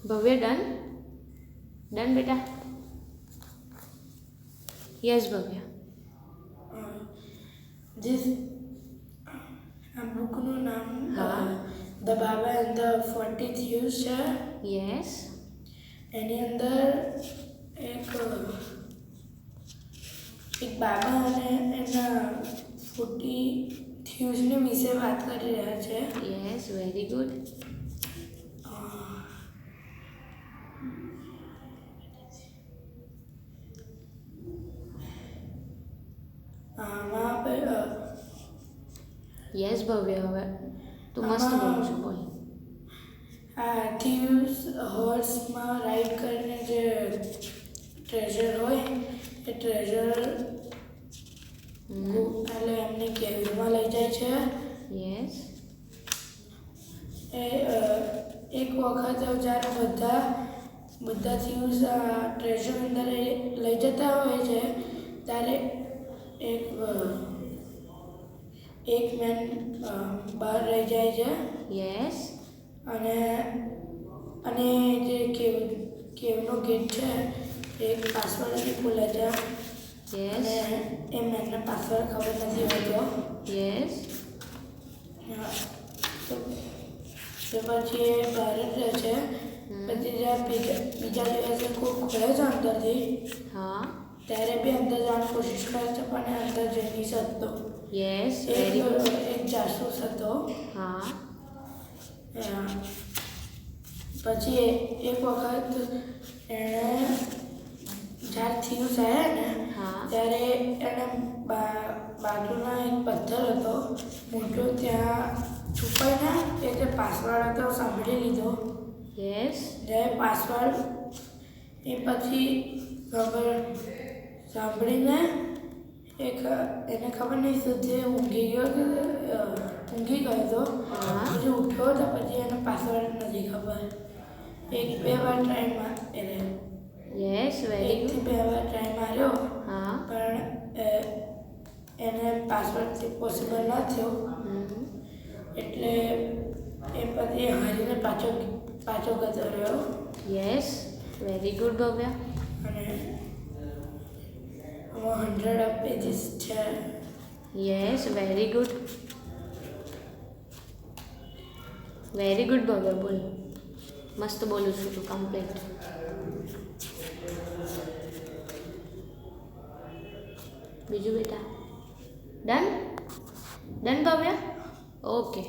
ભવ્ય done done બેટા yes ભવ્ય This bookનું નામ the Baba and the 40 thieves છે. યસ એની અંદર એક બાબા અને એના 40 થીવ્સની વિશે વાત કરી રહ્યા છે. યસ વેરી ગુડ યસ ભવ્ય હવે તું મસ્ત બોલું છું બોલ થીવ્સ હોર્સમાં રાઈડ કરીને જે ટ્રેઝર હોય એ ટ્રેઝર એટલે એમની કેવમાં લઈ જાય છે. યસ એક વખત જ્યારે બધા થીવ્સ ટ્રેઝર અંદર લઈ જતા હોય છે ત્યારે એક મેન બહાર રહી જાય છે. યસ અને જે કેવનો ગેટ છે એ પાસવર્ડથી ખુલે છે. યસ એ મેનને પાસવર્ડ ખબર નથી હોતો. યસ તો પછી એ બહાર જ રહે છે. પછી જ્યારે બીજા દિવસે કોઈ ખુલે છે અંદરથી હા ત્યારે બી અંદર જવાની કોશિશ કરે છે પણ અંદર જઈ નહીં શકતો. યસ એક જાસૂસ હતો. હા પછી એક વખત એણે જ્યારે થીવ્સ આવ્યા ને ત્યારે એણે બાજુમાં એક પથ્થર હતો મોટો ત્યાં છુપાઈને એક પાસવર્ડ હતો સાંભળી લીધો. યસ જ્યારે પાસવર્ડ એ પછી સાંભળીને એને ખબર નહીં સુધી ઊંઘી ગયો હતો. પછી ઉઠ્યો તો પછી એને પાસવર્ડ નથી ખબર. 1-2 વાર ટ્રાય માર્યો. યસ વેરી ગુડ 1-2 વાર ટ્રાય માર્યો હા પણ એને પાસવર્ડથી પોસિબલ ન થયો. એટલે એ પછી હારીને પાછો ગતો રહ્યો. યસ વેરી ગુડ ભવ્ય અને 100 પેજીસ છે. યસ વેરી ગુડ ભવ્ય બોલ મસ્ત બોલું છું તું કમ્પ્લીટ બીજું બેટા ડન ભવ્ય ઓકે